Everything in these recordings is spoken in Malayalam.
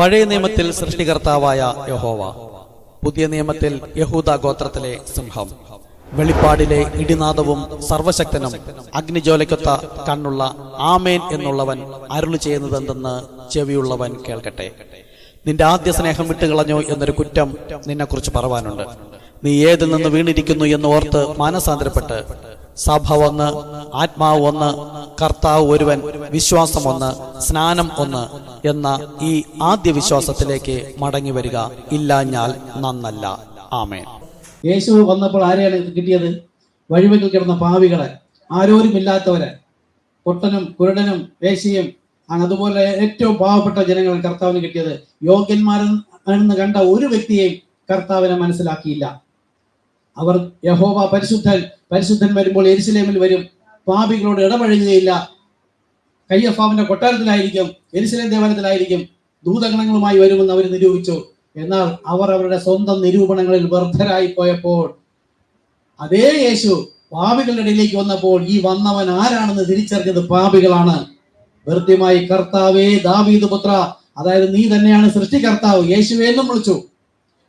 പഴയ നിയമത്തിൽ സൃഷ്ടികർത്താവായ യഹോവ, പുതിയ നിയമത്തിൽ യഹൂദ ഗോത്രത്തിലെ സിംഹം. വെളിപ്പാടിലെ ഇടിനാദവും സർവശക്തനും അഗ്നിജ്വാലയ്ക്കൊത്ത കണ്ണുള്ള ആമേൻ എന്നുള്ളവൻ അരുളി ചെയ്യുന്നതെന്തെന്ന് ചെവിയുള്ളവൻ കേൾക്കട്ടെ. നിന്റെ ആദ്യ സ്നേഹം വിട്ടുകളഞ്ഞു എന്നൊരു കുറ്റം നിന്നെക്കുറിച്ച് പറവാനുണ്ട്. നീ ഏതിൽ നിന്ന് വീണിരിക്കുന്നു എന്ന് ഓർത്ത് മാനസാന്തരപ്പെട്ട് സഭ ഒന്ന്, ആത്മാവ് ഒന്ന്, കർത്താവ് ഒരുവൻ, വിശ്വാസം ഒന്ന്, സ്നാനം ഒന്ന് എന്ന ഈ ആദ്യ വിശ്വാസത്തിലേക്ക് മടങ്ങി വരിക. ഇല്ലാഞ്ഞാൽ നന്നല്ല. ആമേൻ. യേശു വന്നപ്പോൾ ആരെയാണ് കിട്ടിയത്? വഴിവെക്കിൽ കിടന്ന പാവികളെ, ആരോരുമില്ലാത്തവരെ, പൊട്ടനും കുരുടനും വേശ്യയും അതുപോലെ ഏറ്റവും പാവപ്പെട്ട ജനങ്ങൾ കർത്താവിന് കിട്ടിയത്. യോഗ്യന്മാരെന്ന് കണ്ട ഒരു വ്യക്തിയെയും കർത്താവിനെ മനസ്സിലാക്കിയില്ല. അവർ യഹോവ പരിശുദ്ധൻ വരുമ്പോൾ യെരുശലേമിൽ വരും, പാപികളോട് ഇടപഴകുകയില്ല, കയ്യഫാവിന്റെ കൊട്ടാരത്തിലായിരിക്കും, യെരുശലേം ദേവാലയത്തിലായിരിക്കും, ദൂതഗണങ്ങളുമായി വരുമെന്ന് അവർ നിരൂപിച്ചു. എന്നാൽ അവർ അവരുടെ സ്വന്തം നിരൂപണങ്ങളിൽ വ്യർത്ഥരായി പോയപ്പോൾ അതേ യേശു പാപികളുടെ ഇടയിലേക്ക് വന്നപ്പോൾ ഈ വന്നവൻ ആരാണെന്ന് തിരിച്ചറിഞ്ഞത് പാപികളാണ്. വൃദ്ധ്യമായി കർത്താവേ ദാവീദ് പുത്ര, അതായത് നീ തന്നെയാണ് സൃഷ്ടികർത്താവ്, യേശുവേ എന്നും വിളിച്ചു.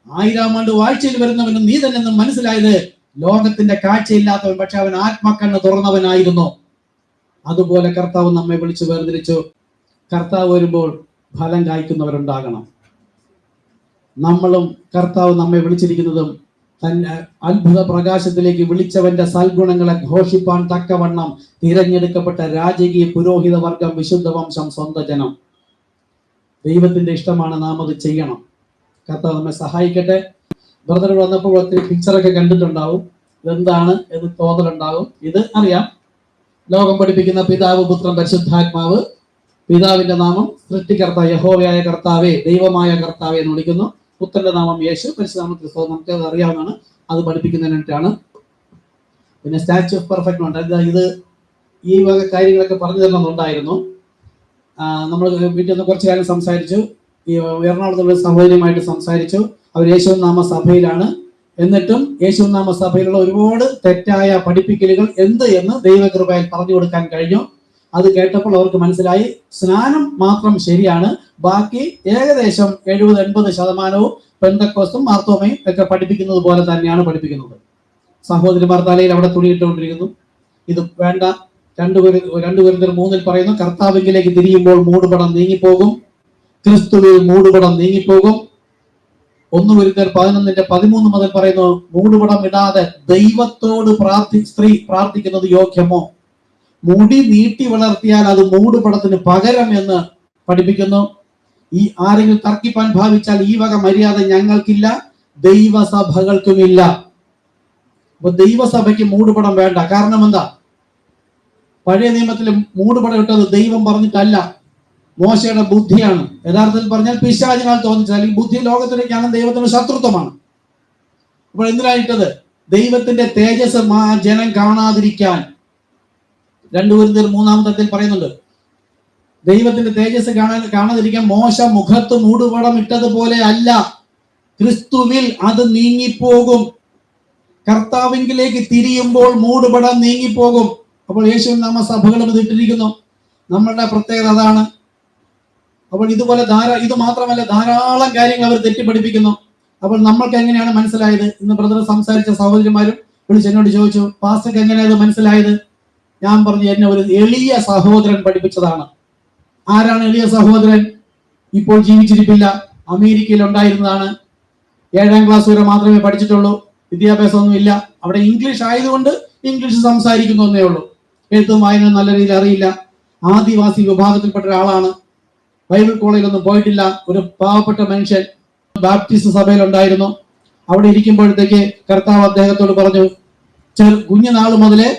1000 ആണ്ട് വാഴ്ചയിൽ വരുന്നവനും നീ തന്നെ മനസ്സിലായത്. ലോകത്തിന്റെ കാഴ്ചയില്ലാത്തവൻ, പക്ഷെ അവൻ ആത്മക്കണ്ണ് തുറന്നവനായിരുന്നു. അതുപോലെ കർത്താവ് നമ്മെ വിളിച്ചു വേർതിരിച്ചു. കർത്താവ് വരുമ്പോൾ ഫലം കായ്ക്കുന്നവരുണ്ടാകണം. നമ്മളും കർത്താവ് നമ്മെ വിളിച്ചിരിക്കുന്നതും തന്നെ അത്ഭുത പ്രകാശത്തിലേക്ക് വിളിച്ചവന്റെ സൽഗുണങ്ങളെ ഘോഷിപ്പാൻ തക്കവണ്ണം തിരഞ്ഞെടുക്കപ്പെട്ട രാജകീയ പുരോഹിത വർഗം, വിശുദ്ധ വംശം, സ്വന്തം ജനം. ദൈവത്തിന്റെ ഇഷ്ടമാണ്, നാം അത് ചെയ്യണം. കർത്താവ് നമ്മെ സഹായിക്കട്ടെ. ബ്രദർ വന്നപ്പോൾ ഒത്തിരി പിക്ചറൊക്കെ കണ്ടിട്ടുണ്ടാവും. ഇതെന്താണ് എന്ന് തോന്നലുണ്ടാവും. ഇത് അറിയാം. ലോകം പഠിപ്പിക്കുന്ന പിതാവ്, പുത്രൻ, പരിശുദ്ധാത്മാവ്. പിതാവിന്റെ നാമം സൃഷ്ടികർത്താവ്, യഹോവയായ കർത്താവേ, ദൈവമായ കർത്താവേ എന്ന് വിളിക്കുന്നു. പുത്രന്റെ നാമം യേശു, പരിശുദ്ധനാമം ക്രിസ്തു. നമുക്ക് അത് അറിയാവുന്നതാണ്. അത് പഠിപ്പിക്കുന്നതിനായിട്ടാണ്. പിന്നെ സ്റ്റാച്യു ഓഫ് പെർഫെക്റ്റ് ഉണ്ട്. ഇത് ഈ വക കാര്യങ്ങളൊക്കെ പറഞ്ഞു തരണമെന്നുണ്ടായിരുന്നു. നമ്മൾ വീട്ടിൽ നിന്ന് കുറച്ചു കാലം സംസാരിച്ചു. ഈ എറണാകുളത്തുള്ള സഹോദരിയുമായിട്ട് സംസാരിച്ചു. അവർ യേശുനാമ സഭയിലാണ്. എന്നിട്ടും യേശുനാമ സഭയിലുള്ള ഒരുപാട് തെറ്റായ പഠിപ്പിക്കലുകൾ എന്ത് എന്ന് ദൈവകൃപയാൽ പറഞ്ഞു കൊടുക്കാൻ കഴിഞ്ഞു. അത് കേട്ടപ്പോൾ അവർക്ക് മനസ്സിലായി, സ്നാനം മാത്രം ശരിയാണ്, ബാക്കി ഏകദേശം 70-80% പെന്തക്കോസ്തും മാർത്തോമയും ഒക്കെ പഠിപ്പിക്കുന്നത് പോലെ തന്നെയാണ് പഠിപ്പിക്കുന്നത്. സഹോദരിമാർ തലയിൽ അവിടെ തുണിയിട്ടുകൊണ്ടിരിക്കുന്നു. ഇത് വേണ്ട. 2 കൊരിന്ത്യർ 3 പറയുന്നു, കർത്താവിലേക്ക് തിരിയുമ്പോൾ മൂടുപടം നീങ്ങിപ്പോകും, ക്രിസ്തുവിൽ മൂടുപടം നീങ്ങിപ്പോകും. 1 കൊരിന്ത്യർ 11:13 മുതൽ പറയുന്നു, മൂടുപടം ഇടാതെ ദൈവത്തോട് സ്ത്രീ പ്രാർത്ഥിക്കുന്നത് യോഗ്യമോ? മുടി നീട്ടി വളർത്തിയാൽ അത് മൂടുപടത്തിന് പകരം എന്ന് പഠിപ്പിക്കുന്നു. ഈ ആരെങ്കിലും തർക്കിപ്പാൻ ഭാവിച്ചാൽ ഈ വക മര്യാദ ഞങ്ങൾക്കില്ല, ദൈവസഭകൾക്കുമില്ല. അപ്പൊ ദൈവസഭയ്ക്ക് മൂടുപടം വേണ്ട. കാരണം എന്താ? പഴയ നിയമത്തിൽ മൂടുപടം ഇട്ടത് ദൈവം പറഞ്ഞിട്ടല്ല, മോശയുടെ ബുദ്ധിയാണ്. യഥാർത്ഥത്തിൽ പറഞ്ഞാൽ പിശാചിനാൽ തോന്നിച്ചത്, അല്ലെങ്കിൽ ബുദ്ധി ലോകത്തിലേക്കാണ്, ദൈവത്തിന് ശത്രുത്വമാണ്. അപ്പോൾ എന്തിനായിട്ടത്? ദൈവത്തിന്റെ തേജസ് ജനം കാണാതിരിക്കാൻ. 2 കൊരിന്ത്യർ 3 പറയുന്നുണ്ട്, ദൈവത്തിന്റെ തേജസ് കാണാതിരിക്കാൻ മോശ മുഖത്ത് മൂടുപടം ഇട്ടതുപോലെ അല്ല, ക്രിസ്തുവിൽ അത് നീങ്ങിപ്പോകും. കർത്താവിലേക്ക് തിരിയുമ്പോൾ മൂടുപടം നീങ്ങിപ്പോകും. അപ്പോൾ യേശുനാമ സഭകളും ഇത് ഇട്ടിരിക്കുന്നു. നമ്മളുടെ പ്രത്യേകത അതാണ്. അപ്പോൾ ഇതുപോലെ ഇത് മാത്രമല്ല, ധാരാളം കാര്യങ്ങൾ അവർ തെറ്റിപ്പഠിപ്പിക്കുന്നു. അപ്പോൾ നമ്മൾക്ക് എങ്ങനെയാണ് മനസ്സിലായത്? ഇന്ന് ബ്രദർ സംസാരിച്ച സഹോദരിമാരും വിളിച്ച് എന്നോട് ചോദിച്ചു, പാസ്റ്റർക്ക് എങ്ങനെയാണ് മനസ്സിലായത്? ഞാൻ പറഞ്ഞു, എന്നെ ഒരു എളിയ സഹോദരൻ പഠിപ്പിച്ചതാണ്. ആരാണ് എളിയ സഹോദരൻ? ഇപ്പോൾ ജീവിച്ചിരിപ്പില്ല, അമേരിക്കയിൽ ഉണ്ടായിരുന്നതാണ്. 7ാം ക്ലാസ് വരെ മാത്രമേ പഠിച്ചിട്ടുള്ളൂ, വിദ്യാഭ്യാസമൊന്നും ഇല്ല. അവിടെ ഇംഗ്ലീഷ് ആയതുകൊണ്ട് ഇംഗ്ലീഷ് സംസാരിക്കുന്നേ ഉള്ളൂ. എഴുത്തും വായനയും നല്ല രീതിയിൽ അറിയില്ല. ആദിവാസി വിഭാഗത്തിൽപ്പെട്ട ഒരാളാണ്. ബൈബിൾ കോളേജിലൊന്നും പോയിട്ടില്ല. ഒരു പാവപ്പെട്ട മനുഷ്യൻ ബാപ്റ്റിസ്റ്റ് സഭയിൽ ഉണ്ടായിരുന്നു. അവിടെ ഇരിക്കുമ്പോഴത്തേക്ക് കർത്താവ് അദ്ദേഹത്തോട് പറഞ്ഞു, കുഞ്ഞുനാൾ മുതലേ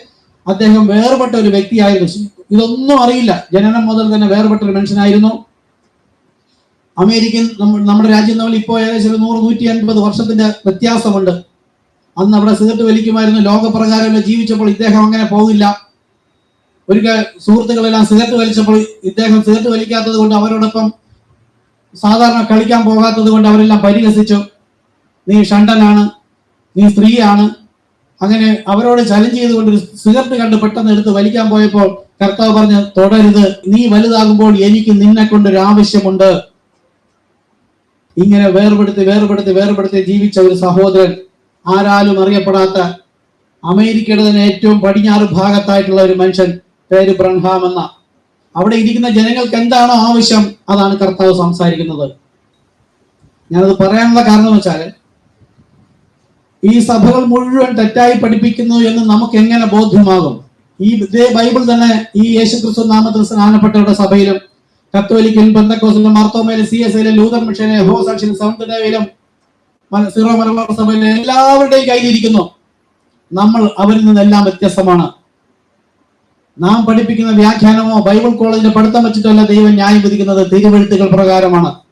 അദ്ദേഹം വേർപെട്ട ഒരു വ്യക്തിയായിരുന്നു. ഇതൊന്നും അറിയില്ല. ജനനം മുതൽ തന്നെ വേർപെട്ട ഒരു മനുഷ്യനായിരുന്നു. അമേരിക്കൻ നമ്മുടെ രാജ്യം തമ്മിൽ ഇപ്പോൾ ഏകദേശം 100-150 വർഷത്തിന്റെ വ്യത്യാസമുണ്ട്. അന്ന് അവിടെ സിഗരറ്റ് വലിക്കുമായിരുന്നു. ലോകപ്രകാരം ജീവിച്ചപ്പോൾ ഇദ്ദേഹം അങ്ങനെ പോകില്ല. ഒരിക്കൽ സുഹൃത്തുക്കളെല്ലാം സിഗരറ്റ് വലിച്ചപ്പോൾ ഇദ്ദേഹം സിഗരറ്റ് വലിക്കാത്തത് കൊണ്ട് അവരോടൊപ്പം സാധാരണ കളിക്കാൻ പോകാത്തത് കൊണ്ട് അവരെല്ലാം പരിഹസിച്ചു. നീ ഷണ്ടനാണ്, നീ സ്ത്രീയാണ്. അങ്ങനെ അവരോട് ചലഞ്ച് ചെയ്തുകൊണ്ട് ഒരു സിഗരറ്റ് കണ്ട് പെട്ടെന്ന് എടുത്ത് വലിക്കാൻ പോയപ്പോൾ കർത്താവ് പറഞ്ഞു, തുടരുത്, നീ വലുതാകുമ്പോൾ എനിക്ക് നിന്നെ കൊണ്ടൊരു ആവശ്യമുണ്ട്. ഇങ്ങനെ വേർപെടുത്തി ജീവിച്ച ഒരു സഹോദരൻ, ആരാലും അറിയപ്പെടാത്ത അമേരിക്കയുടെ തന്നെ ഏറ്റവും പടിഞ്ഞാറ് ഭാഗത്തായിട്ടുള്ള ഒരു മനുഷ്യൻ, പേര് ബ്രൺഹാം എന്ന. അവിടെ ഇരിക്കുന്ന ജനങ്ങൾക്ക് എന്താണോ ആവശ്യം അതാണ് കർത്താവ് സംസാരിക്കുന്നത്. ഞാനത് പറയാനുള്ള കാരണം എന്ന് വെച്ചാൽ, ഈ സഭകൾ മുഴുവൻ തെറ്റായി പഠിപ്പിക്കുന്നു എന്ന് നമുക്ക് എങ്ങനെ ബോധ്യമാകും? ഈ ബൈബിൾ തന്നെ ഈ യേശുക്രിസ്തു നാമത്തിൽ സ്നാനപ്പെട്ടവരുടെ സഭയിലും കത്തോലിക്കലും പെന്തക്കോസ്തിലും മാർത്തോമയിലും CSIയിലും ലൂതർ മിഷനിലും യഹോവ സാക്ഷിയിലും സൗത്ത് ഡേവിലും സീറോ മലബാർ സഭയിലും എല്ലാവരുടെയും കയ്യിലിരിക്കുന്നു. നമ്മൾ അവരിൽ നിന്നെല്ലാം വ്യത്യസ്തമാണ്. നാം പഠിപ്പിക്കുന്ന വ്യാഖ്യാനമോ ബൈബിൾ കോളേജിന്റെ പഠിത്തം വെച്ചിട്ടല്ല ദൈവം ന്യായം വിധിക്കുന്നത്, തിരുവെഴുത്തുകൾ പ്രകാരമാണ്.